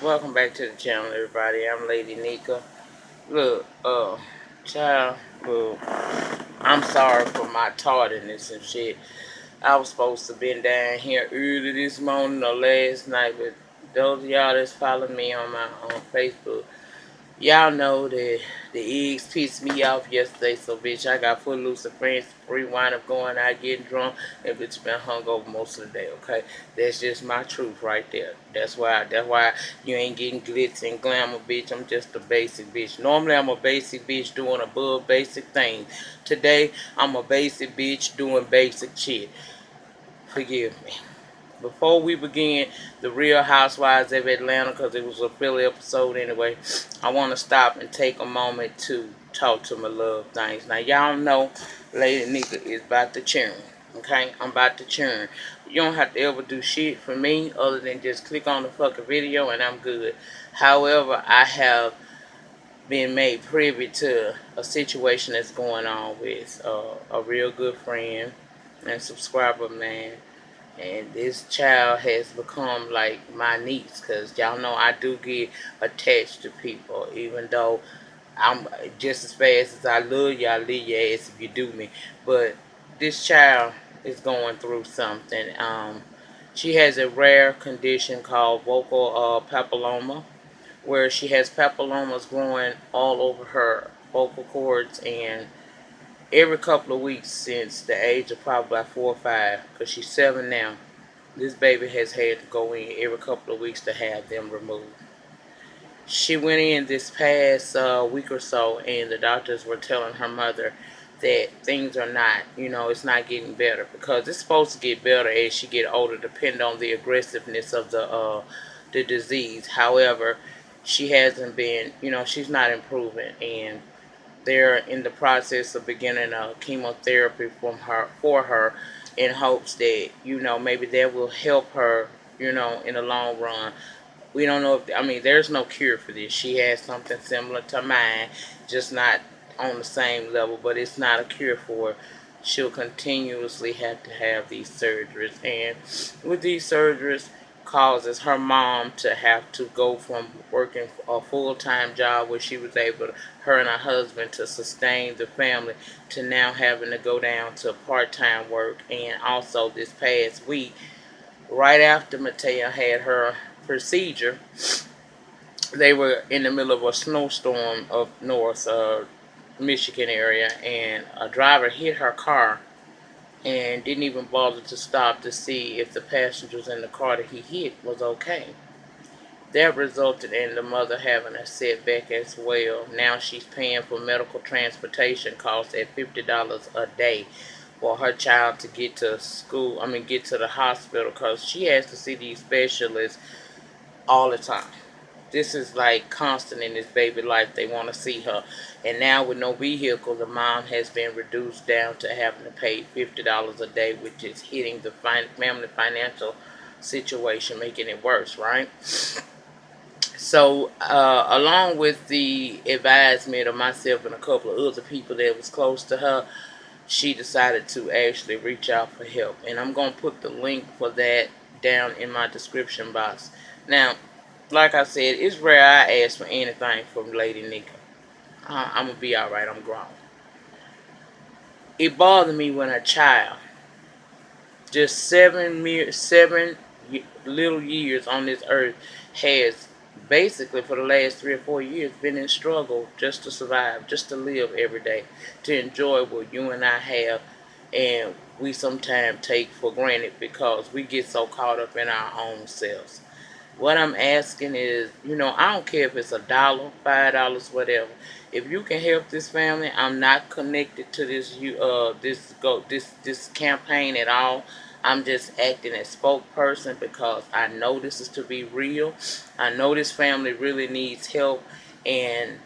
Welcome back to the channel, everybody. I'm Lady Nika. Look, child, look, I'm sorry for my tardiness and shit. I was supposed to been down here early this morning or last night, but those of y'all that's following me on my on Facebook, y'all know that the eggs pissed me off yesterday, so bitch, I got footloose and friends free wind up going out getting drunk, and bitch been hungover most of the day. Okay, that's just my truth right there. That's why you ain't getting glitz and glamour, bitch. I'm just a basic bitch. Normally I'm a basic bitch doing above basic things. Today I'm a basic bitch doing basic shit. Forgive me. Before we begin the Real Housewives of Atlanta, because it was a Philly episode anyway, I want to stop and take a moment to talk to my love things. Now, y'all know Lady Nika is about to churn. Okay? I'm about to churn. You don't have to ever do shit for me other than just click on the fucking video and I'm good. However, I have been made privy to a situation that's going on with a real good friend and subscriber, man, and this child has become like my niece, because y'all know I do get attached to people, even though I'm just as fast as I love y'all, leave your ass if you do me. But this child is going through something. She has a rare condition called vocal papilloma, where she has papillomas growing all over her vocal cords, and every couple of weeks since the age of probably like 4 or 5, because she's 7 now, this baby has had to go in every couple of weeks to have them removed. She went in this past week or so, and the doctors were telling her mother that things are not, it's not getting better, because it's supposed to get better as she get older, depending on the aggressiveness of the disease. However, she hasn't been, she's not improving, and they're in the process of beginning a chemotherapy for her in hopes that, maybe that will help her, in the long run. We don't know if, there's no cure for this. She has something similar to mine, just not on the same level, but it's not a cure for it. She'll continuously have to have these surgeries, and with these surgeries causes her mom to have to go from working a full-time job where she was able to, her and her husband, to sustain the family, to now having to go down to part-time work. And also this past week, right after Matea had her procedure, they were in the middle of a snowstorm up north Michigan area, and a driver hit her car and didn't even bother to stop to see if the passengers in the car that he hit was okay. That resulted in the mother having a setback as well. Now she's paying for medical transportation costs at $50 a day for her child to get to school, get to the hospital, because she has to see these specialists all the time. This is like constant in this baby life. They want to see her. And now with no vehicle, the mom has been reduced down to having to pay $50 a day, which is hitting the family financial situation, making it worse, right? So, along with the advisement of myself and a couple of other people that was close to her, she decided to actually reach out for help. And I'm going to put the link for that down in my description box. Now, like I said, it's rare I ask for anything from Lady Nika. I'm going to be alright. I'm grown. It bothered me when a child, just seven little years on this earth, has basically for the last 3 or 4 years been in struggle just to survive, just to live every day, to enjoy what you and I have, and we sometimes take for granted because we get so caught up in our own selves. What I'm asking is, I don't care if it's $1, $5, whatever. If you can help this family, I'm not connected to this campaign at all. I'm just acting as spokesperson because I know this is to be real. I know this family really needs help, and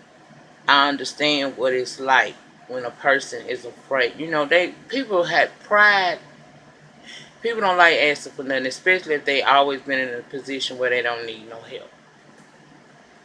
I understand what it's like when a person is afraid. People have pride. People don't like asking for nothing, especially if they always been in a position where they don't need no help.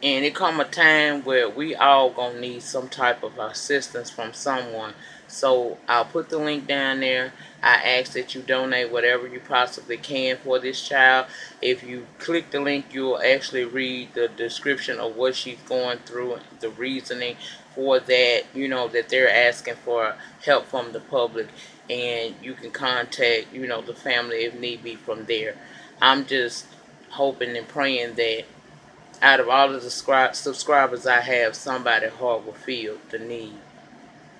And it come a time where we all gonna need some type of assistance from someone So I'll put the link down there. I ask that you donate whatever you possibly can for this child. If you click the link, you'll actually read the description of what she's going through, the reasoning for that, that they're asking for help from the public. And you can contact, the family if need be from there. I'm just hoping and praying that out of all of the subscribers I have, somebody heart will feel the need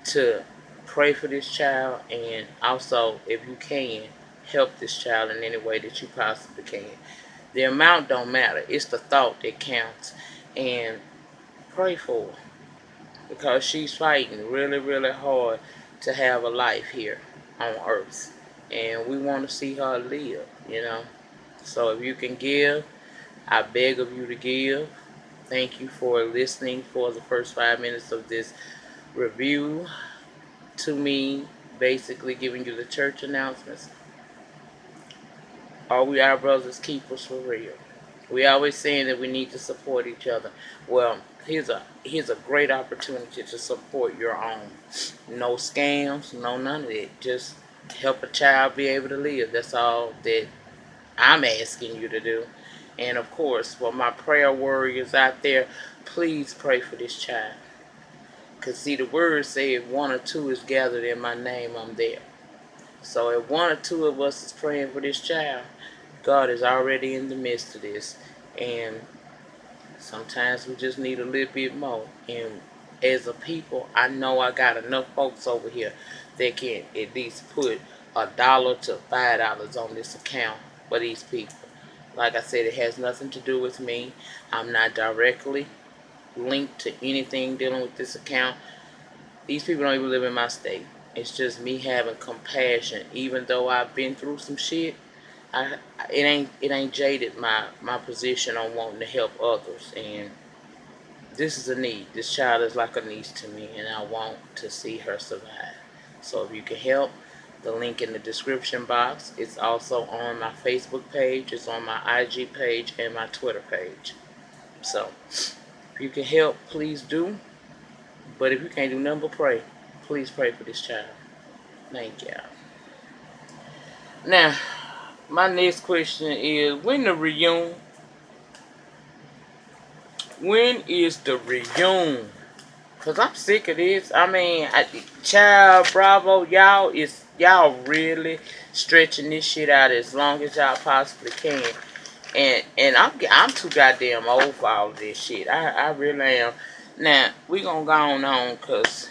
to pray for this child, and also, if you can, help this child in any way that you possibly can. The amount don't matter. It's the thought that counts. And pray for her, because she's fighting really, really hard to have a life here on earth. And we want to see her live. So if you can give, I beg of you to give. Thank you for listening for the first 5 minutes of this review to me, basically giving you the church announcements. Are we our brothers' keepers for real? We always saying that we need to support each other. Well, here's a great opportunity to support your own. No scams, no none of it. Just help a child be able to live. That's all that I'm asking you to do. And of course, for my prayer warriors out there, please pray for this child. Because see, the word say if one or two is gathered in my name, I'm there. So if one or two of us is praying for this child, God is already in the midst of this. And sometimes we just need a little bit more. And as a people, I know I got enough folks over here that can at least put $1 to $5 on this account for these people. Like I said, it has nothing to do with me. I'm not directly linked to anything dealing with this account. These people don't even live in my state. It's just me having compassion. Even though I've been through some shit, it ain't jaded my position on wanting to help others. And this is a need. This child is like a niece to me, and I want to see her survive. So if you can help, the link in the description box. It's also on my Facebook page. It's on my IG page and my Twitter page. So if you can help, please do. But if you can't do nothing but pray, please pray for this child. Thank y'all. Now, my next question is, when the reunion? When is the reunion? Because I'm sick of this. I mean, child, bravo, y'all really stretching this shit out as long as y'all possibly can. And I'm too goddamn old for all of this shit. I really am. Now, we gonna go on because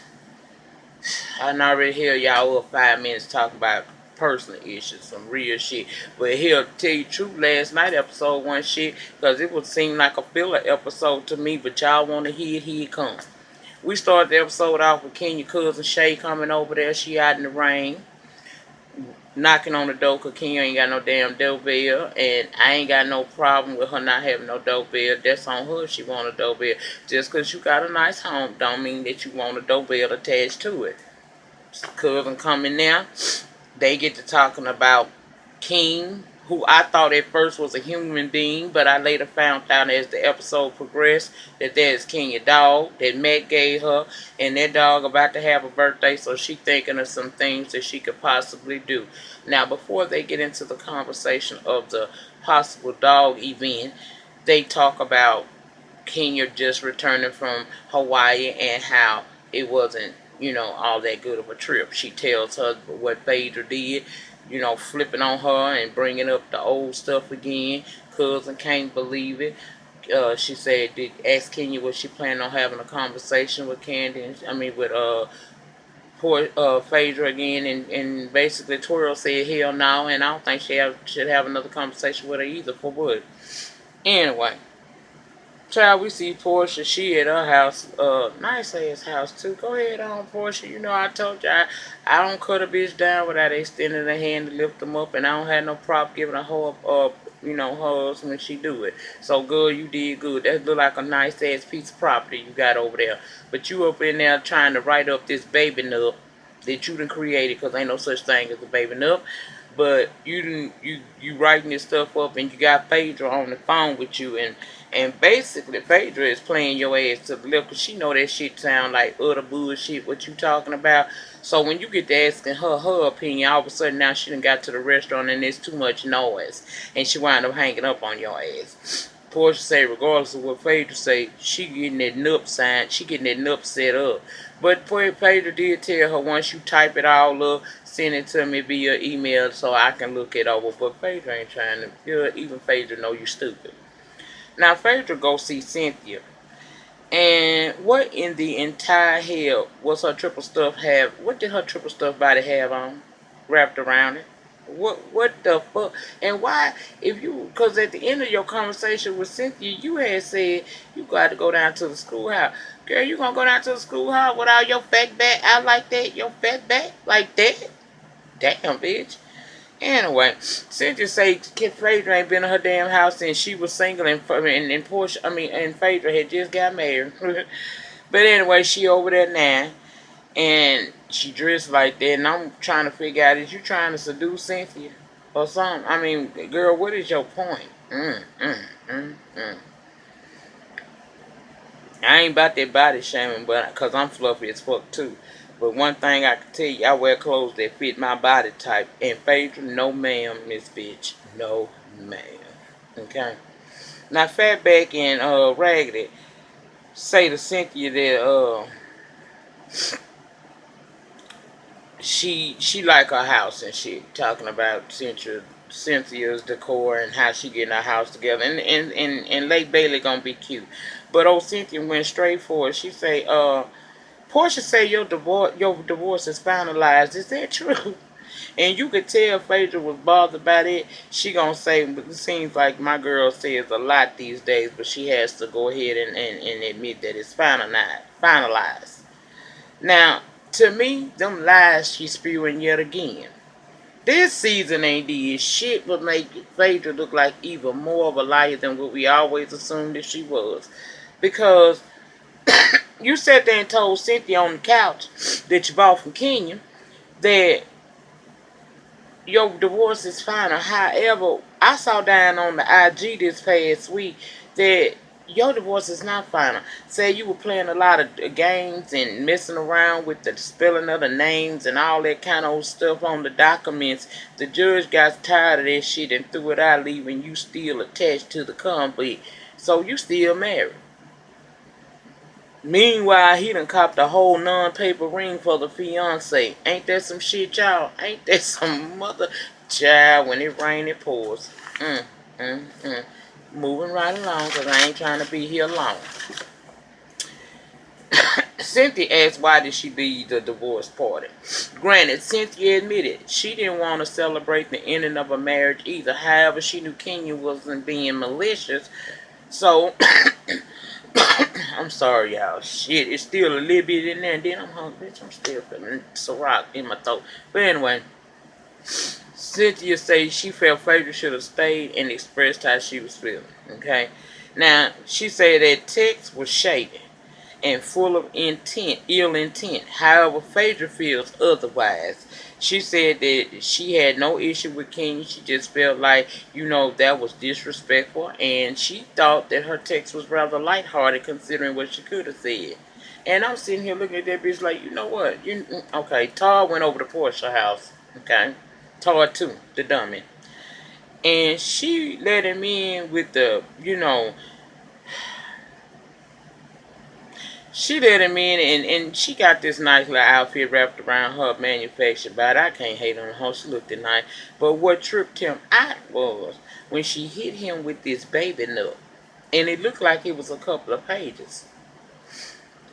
I done already hear y'all up 5 minutes talking about personal issues, some real shit. But here, tell you the truth, last night episode wasn't shit because it would seem like a filler episode to me, but y'all want to hear it, here it comes. We started the episode off with Kenya cousin Shay coming over there. She out in the rain, knocking on the door because Kenya ain't got no damn doorbell. And I ain't got no problem with her not having no doorbell. That's on her if she want a doorbell. Just because you got a nice home don't mean that you want a doorbell attached to it. Cousin coming now. They get to talking about King, who I thought at first was a human being, but I later found out as the episode progressed that that is Kenya dog that Matt gave her, and that dog about to have a birthday, so she thinking of some things that she could possibly do. Now, before they get into the conversation of the possible dog event, they talk about Kenya just returning from Hawaii and how it wasn't, all that good of a trip. She tells her what Phaedra did, flipping on her and bringing up the old stuff again. Cousin can't believe it. She said, ask Kenya was she planning on having a conversation with Phaedra again, and basically Twirl said hell no, and I don't think she should have another conversation with her either. For what? Anyway. Child, we see Porsha. She at her house, nice ass house too. Go ahead on, Porsha. I told you I don't cut a bitch down without extending a hand to lift them up, and I don't have no problem giving a hoe up, hugs when she do it. So good, you did good. That look like a nice ass piece of property you got over there. But you up in there trying to write up this baby nup that you done created, because ain't no such thing as a baby nup. but you writing this stuff up, and you got Phaedra on the phone with you, and basically Phaedra is playing your ass to the left because she know that shit sound like utter bullshit what you talking about. So when you get to asking her opinion, all of a sudden now she done got to the restaurant and there's too much noise, and she wind up hanging up on your ass. Porsha say regardless of what Phaedra say, she getting that Nups signed, she getting that Nups set up. But Phaedra did tell her once you type it all up, send it to me via email so I can look it over. But Phaedra ain't trying to, even Phaedra know you stupid. Now Phaedra go see Cynthia. And what in the entire hell was her triple stuff have? What did her triple stuff body have on? Wrapped around it? What the fuck? And why, if you, because at the end of your conversation with Cynthia, you had said you got to go down to the schoolhouse. Girl, you gonna go down to the schoolhouse without your fat back out like that? Your fat back like that? Damn, bitch. Anyway, Cynthia say Kid Phaedra ain't been in her damn house since she was single, and Porsha, and Phaedra had just got married. But anyway, she over there now, and she dressed like that, and I'm trying to figure out, is you trying to seduce Cynthia or something? I mean, girl, what is your point? I ain't about that body shaming, but because I'm fluffy as fuck too. But one thing I can tell you, I wear clothes that fit my body type. And Phaedra, no ma'am, Miss Bitch. No ma'am. Okay? Now, Fatback and Raggedy say to Cynthia that she like her house and shit. Talking about Cynthia's decor and how she getting her house together. And Lake Bailey gonna be cute. But old Cynthia went straight for it. She say, Porsha say your divorce is finalized. Is that true? And you could tell Phaedra was bothered by it. She gonna say, it seems like my girl says a lot these days, but she has to go ahead and admit that it's finalized. Now, to me, them lies she's spewing yet again. This season ain't did shit but make Phaedra look like even more of a liar than what we always assumed that she was. Because you sat there and told Cynthia on the couch that you bought from Kenya that your divorce is final. However, I saw down on the IG this past week that your divorce is not final. Say you were playing a lot of games and messing around with the spelling of the names and all that kind of stuff on the documents. The judge got tired of that shit and threw it out, leaving you still attached to the conflict. So you still married. Meanwhile, he done copped a whole non-paper ring for the fiance. Ain't that some shit, y'all? Ain't that some mother child? When it rain, it pours. Mm, mm, mm. Moving right along, because I ain't trying to be here long. Cynthia asked why did she leave the divorce party. Granted, Cynthia admitted she didn't want to celebrate the ending of a marriage either. However, she knew Kenya wasn't being malicious. So... I'm sorry, y'all. Shit, it's still a little bit in there, and then I'm hungry. Bitch, I'm still feeling Ciroc in my throat. But anyway, Cynthia says she felt Phaedra should have stayed and expressed how she was feeling. Okay? Now, she said that text was shady and full of ill intent. However, Phaedra feels otherwise. She said that she had no issue with Kenya. She just felt like, that was disrespectful. And she thought that her text was rather lighthearted considering what she could have said. And I'm sitting here looking at that bitch like, you know what? Okay, Todd went over to Porsha house. Okay? Todd too, the dummy. And she let him in with the, she let him in, and she got this nice little outfit wrapped around her manufactured body. I can't hate on her. She looked nice. But what tripped him out was when she hit him with this baby nut. And it looked like it was a couple of pages.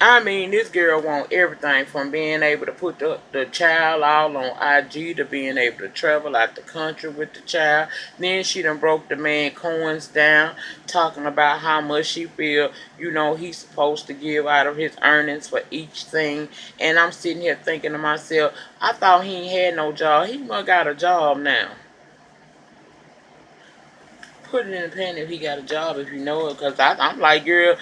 I mean, this girl want everything from being able to put the child all on IG to being able to travel out the country with the child. Then she done broke the man coins down, talking about how much she feel, he's supposed to give out of his earnings for each thing. And I'm sitting here thinking to myself, I thought he ain't had no job. He must got a job now. Put it in the pen if he got a job, if you know it. Because I'm like, girl...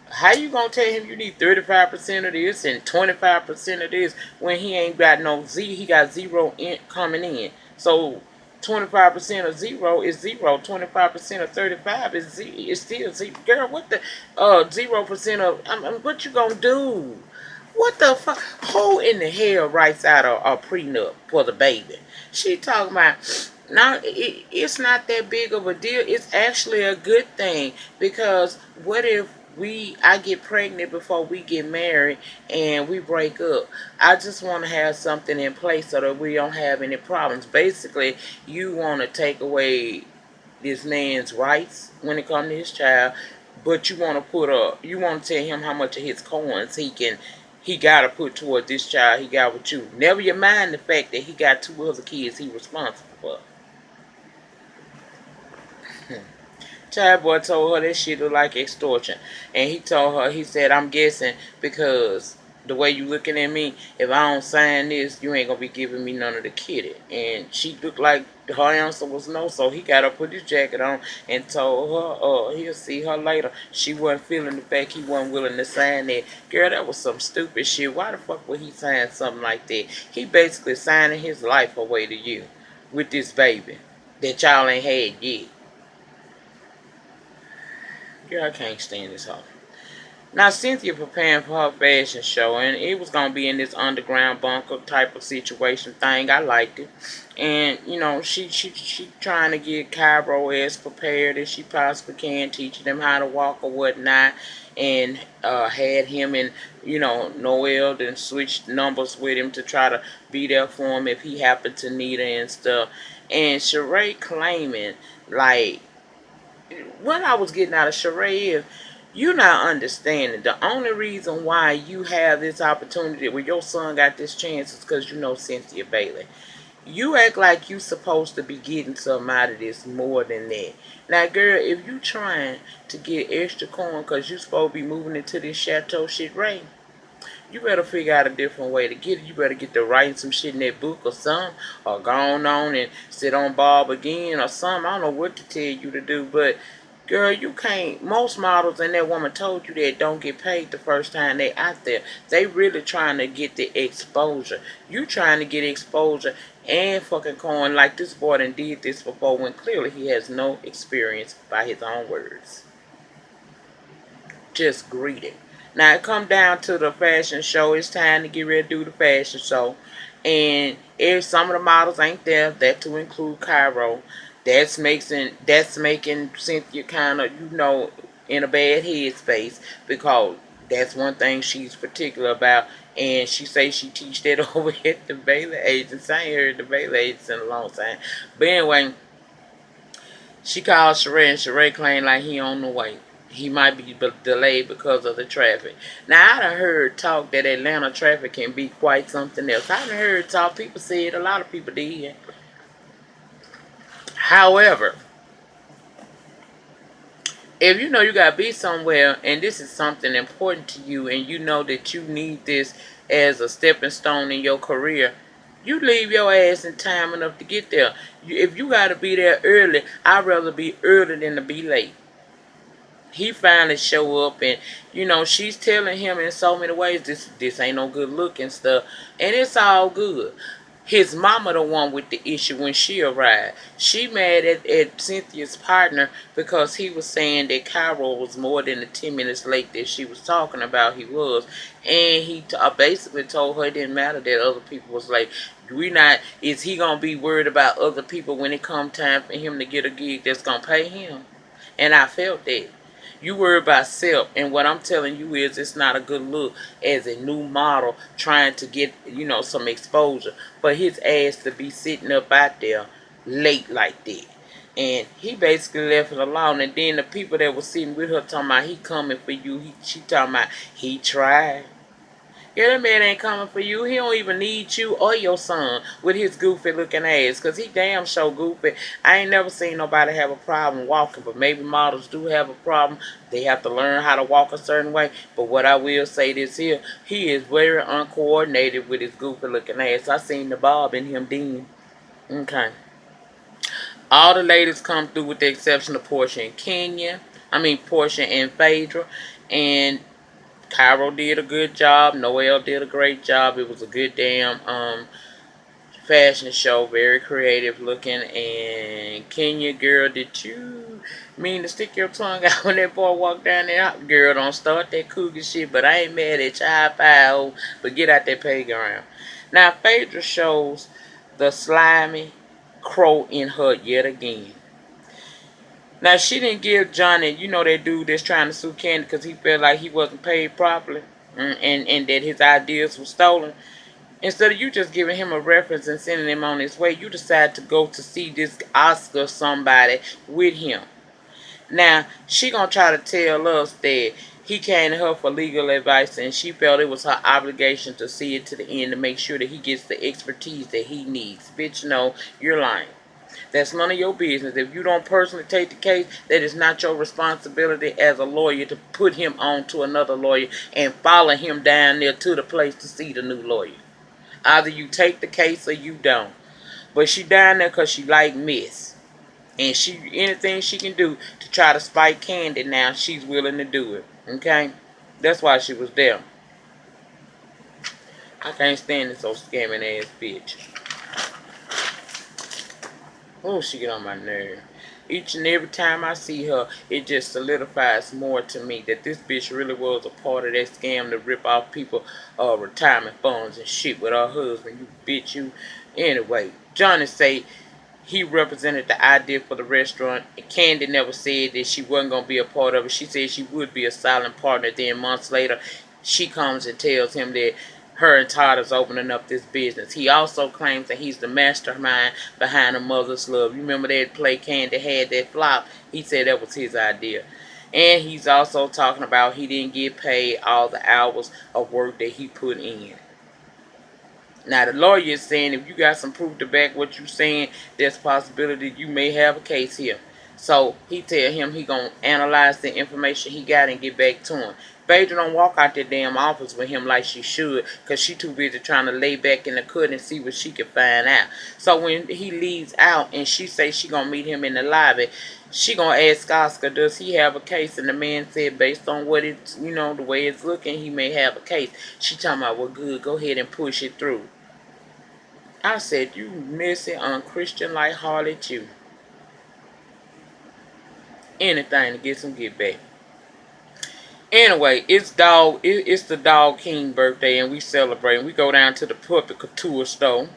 How you gonna tell him you need 35% of this and 25% of this when he ain't got he got zero coming in? So 25% of zero is zero. 25% of 35 is still zero. Girl, what the 0% of what you gonna do? What the fuck? Who in the hell writes out a prenup for the baby? She talking about now. It's not that big of a deal. It's actually a good thing because what if I get pregnant before we get married and we break up? I just want to have something in place so that we don't have any problems. Basically, you want to take away this man's rights when it comes to his child, but you want to tell him how much of his coins he got to put toward this child he got with you. Never you mind the fact that he got 2 other kids he responsible for. Child boy told her that shit look like extortion. And he told her, he said, I'm guessing because the way you looking at me, if I don't sign this, you ain't gonna be giving me none of the kitty. And she looked like her answer was no, so he got her put his jacket on and told her, he'll see her later. She wasn't feeling the fact he wasn't willing to sign that. Girl, that was some stupid shit. Why the fuck would he sign something like that? He basically signing his life away to you with this baby that y'all ain't had yet. Girl, I can't stand this hoe. Now, Cynthia preparing for her fashion show, and it was going to be in this underground bunker type of situation thing. I liked it. And, you know, she trying to get Kairo as prepared as she possibly can, teaching them how to walk or whatnot, and had him and, you know, Noel then switched numbers with him to try to be there for him if he happened to need her and stuff. And Sheree claiming, like, what I was getting out of Sheree is you not understanding. The only reason why you have this opportunity where your son got this chance is because you know Cynthia Bailey. You act like you supposed to be getting something out of this more than that. Now, girl, if you trying to get extra coin because you supposed to be moving into this chateau shit right, you better figure out a different way to get it. You better get to writing some shit in that book or something, or go on and sit on Bob again or something. I don't know what to tell you to do, but girl, you can't. Most models, and that woman told you that, don't get paid the first time they out there. They really trying to get the exposure. You trying to get exposure and fucking coin like this boy done did this before when clearly he has no experience by his own words. Just greedy. Now it come down to the fashion show. It's time to get ready to do the fashion show. And if some of the models ain't there, that to include Kairo, that's making Cynthia kind of, you know, in a bad headspace because that's one thing she's particular about. And she say she teach that over at the Bailey Agency. I ain't heard the Bailey Agency in a long time. But anyway, she called Sheree, and Sheree claimed like he on the way. He might be delayed because of the traffic. Now, I done heard talk that Atlanta traffic can be quite something else. I done heard talk. People said, a lot of people did. However, if you know you got to be somewhere and this is something important to you and you know that you need this as a stepping stone in your career, you leave your ass in time enough to get there. If you got to be there early, I'd rather be early than to be late. He finally show up, and you know she's telling him in so many ways this ain't no good look and stuff, and it's all good. His mama the one with the issue when she arrived. She mad at Cynthia's partner because he was saying that Kairo was more than the 10 minutes late that she was talking about he was. And he basically told her it didn't matter that other people was late. Is he going to be worried about other people when it come time for him to get a gig that's going to pay him? And I felt that. You worry about self, and what I'm telling you is it's not a good look as a new model trying to get, you know, some exposure for his ass to be sitting up out there late like that. And he basically left it alone. And then the people that were sitting with her talking about he coming for you, she talking about he tried. Yeah, that man ain't coming for you. He don't even need you or your son with his goofy looking ass. Because he damn sure goofy. I ain't never seen nobody have a problem walking. But maybe models do have a problem. They have to learn how to walk a certain way. But what I will say this here, he is very uncoordinated with his goofy looking ass. I seen the Bob in him then. Okay. All the ladies come through with the exception of Porsha and Phaedra. And Kairo did a good job. Noel did a great job. It was a good damn fashion show, very creative looking. And Kenya, girl, did you mean to stick your tongue out when that boy walked down there? Girl, don't start that cougar shit, but I ain't mad at child pie, but get out that playground. Now, Phaedra shows the slimy crow in her yet again. Now, she didn't give Johnny, you know, that dude that's trying to sue Kandi because he felt like he wasn't paid properly, and that his ideas were stolen. Instead of you just giving him a reference and sending him on his way, you decide to go to see this Oscar somebody with him. Now, she gonna try to tell us that he came to her for legal advice and she felt it was her obligation to see it to the end to make sure that he gets the expertise that he needs. Bitch, no, you're lying. That's none of your business. If you don't personally take the case, that is not your responsibility as a lawyer to put him on to another lawyer and follow him down there to the place to see the new lawyer. Either you take the case or you don't. But she down there because she like mess. And she anything she can do to try to spite Kandi now, she's willing to do it. Okay? That's why she was there. I can't stand this old scamming ass bitch. Oh, she get on my nerve. Each and every time I see her, it just solidifies more to me that this bitch really was a part of that scam to rip off people retirement funds and shit with her husband. You bitch, you. Anyway, Johnny say he represented the idea for the restaurant. And Kandi never said that she wasn't going to be a part of it. She said she would be a silent partner. Then months later, she comes and tells him that her and Todd is opening up this business. He also claims that he's the mastermind behind the Mother's Love. You remember that play Kandi had that flop? He said that was his idea. And he's also talking about he didn't get paid all the hours of work that he put in. Now, the lawyer is saying if you got some proof to back what you're saying, there's a possibility you may have a case here. So, he tell him he gonna analyze the information he got and get back to him. Phaedra don't walk out that damn office with him like she should because she too busy trying to lay back in the cut and see what she can find out. So, when he leaves out and she say she gonna meet him in the lobby, she gonna ask Oscar, does he have a case? And the man said, based on what it's, you know, the way it's looking, he may have a case. She talking about, well, good, go ahead and push it through. I said, you messy, unchristian like harlot, you. Anything to get some get back. Anyway, it's the dog king birthday and we celebrate. We go down to the puppet couture store.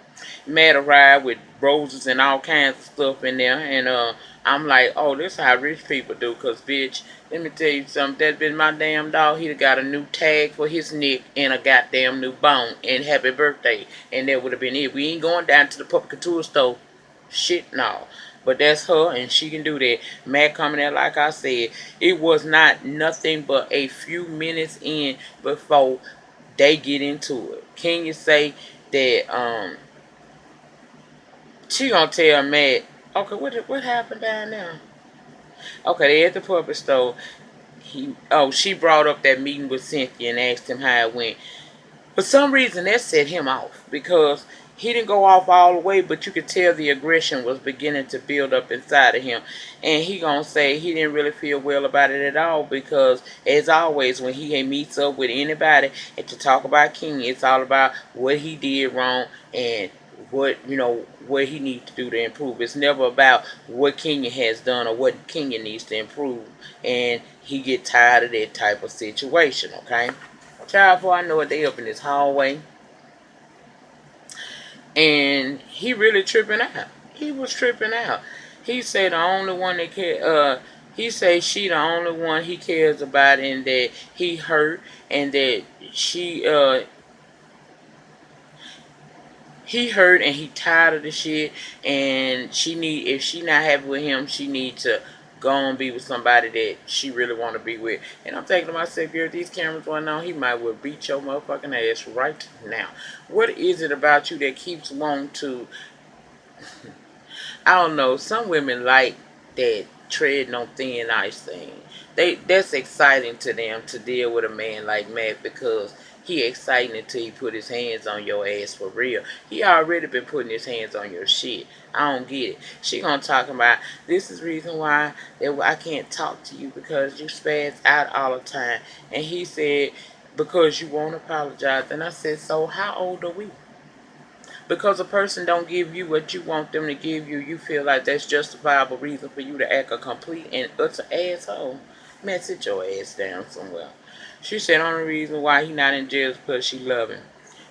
Mad arrived with roses and all kinds of stuff in there. And I'm like, oh, this is how rich people do. Because, bitch, let me tell you something. That's been my damn dog. He'd have got a new tag for his neck and a goddamn new bone. And happy birthday. And that would have been it. We ain't going down to the puppet couture store. Shit, no. But that's her, and she can do that. Matt coming there, like I said, it was not nothing but a few minutes in before they get into it. Can you say that she gonna tell Matt, okay, what happened down there? Okay, they at the puppet store. She brought up that meeting with Cynthia and asked him how it went. For some reason, that set him off because he didn't go off all the way, but you could tell the aggression was beginning to build up inside of him. And he gonna say he didn't really feel well about it at all because, as always, when he meets up with anybody and to talk about King, it's all about what he did wrong and what he needs to do to improve. It's never about what Kenya has done or what Kenya needs to improve. And he get tired of that type of situation, okay? Child, before I know it, they up in this hallway. And he really tripping out. He was tripping out. He said the only one that he say she the only one he cares about and that he hurt and that he hurt and he tired of the shit and if she not happy with him, she need to go and be with somebody that she really want to be with. And I'm thinking to myself, girl, these cameras going on, he might well beat your motherfucking ass right now. What is it about you that keeps wanting to, I don't know, some women like that treading on thin ice thing. That's exciting to them to deal with a man like Matt because he exciting until he put his hands on your ass for real. He already been putting his hands on your shit. I don't get it. She gonna talk about this is the reason why that I can't talk to you because you spaz out all the time. And he said because you won't apologize. And I said, so how old are we? Because a person don't give you what you want them to give you, you feel like that's justifiable reason for you to act a complete and utter asshole. Man, sit your ass down somewhere. She said only reason why he not in jail is because she love him.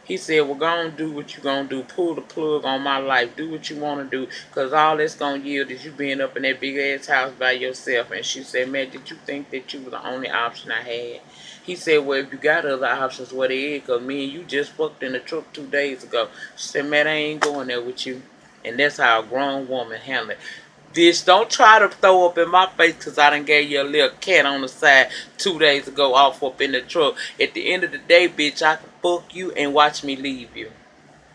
He said, well, go on do what you gonna do. Pull the plug on my life. Do what you want to do. Because all that's gonna yield is you being up in that big ass house by yourself. And she said, man, did you think that you were the only option I had? He said, well, if you got other options, what it is? Because me and you just fucked in the truck 2 days ago. She said, man, I ain't going there with you. And that's how a grown woman handle it. Bitch, don't try to throw up in my face because I done gave you a little cat on the side 2 days ago off up in the truck. At the end of the day, bitch, I can fuck you and watch me leave you.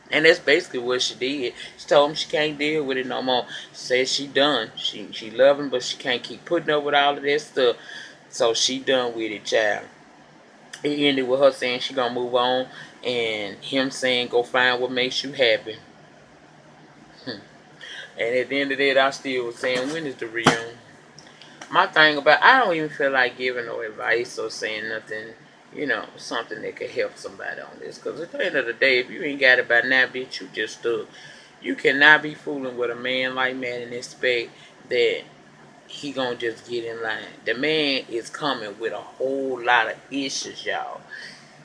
And that's basically what she did. She told him she can't deal with it no more. She said she done. She love him, but she can't keep putting up with all of that stuff. So she done with it, child. It ended with her saying she gonna move on and him saying go find what makes you happy. And at the end of that, I still was saying, when is the reunion? My thing about, I don't even feel like giving no advice or saying nothing, something that could help somebody on this. Because at the end of the day, if you ain't got it by now, bitch, you just stuck. You cannot be fooling with a man like that and expect that he gonna just get in line. The man is coming with a whole lot of issues, y'all.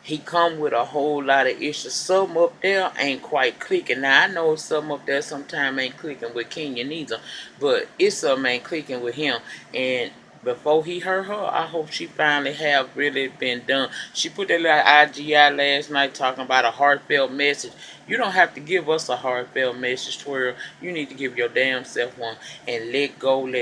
He come with a whole lot of issues. Some up there ain't quite clicking. Now I know some up there sometime ain't clicking with Kenya neither, but it's some ain't clicking with him. And before he hurt her, I hope she finally have really been done. She put that little IGI last night talking about a heartfelt message. You don't have to give us a heartfelt message, Twirl. You need to give your damn self one and let God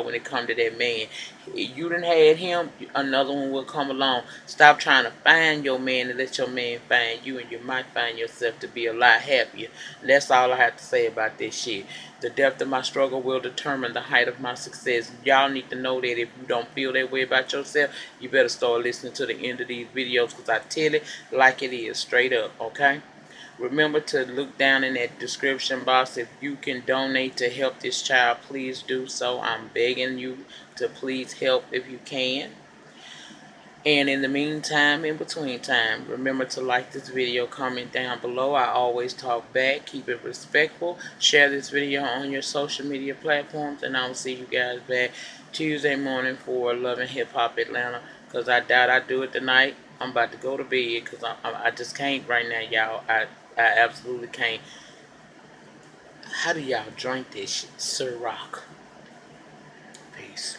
when it come to that man. You done had him, another one will come along. Stop trying to find your man and let your man find you, and you might find yourself to be a lot happier. That's all I have to say about this shit. The depth of my struggle will determine the height of my success. Y'all need to know that if you don't feel that way about yourself, you better start listening to the end of these videos because I tell it like it is, straight up, okay? Remember to look down in that description box. If you can donate to help this child, please do so. I'm begging you to please help if you can. And in the meantime, in between time, remember to like this video, comment down below. I always talk back. Keep it respectful. Share this video on your social media platforms. And I will see you guys back Tuesday morning for Love and Hip Hop Atlanta. Because I doubt I do it tonight. I'm about to go to bed because I just can't right now, y'all. I absolutely can't. How do y'all drink this shit? Sir Rock. Peace.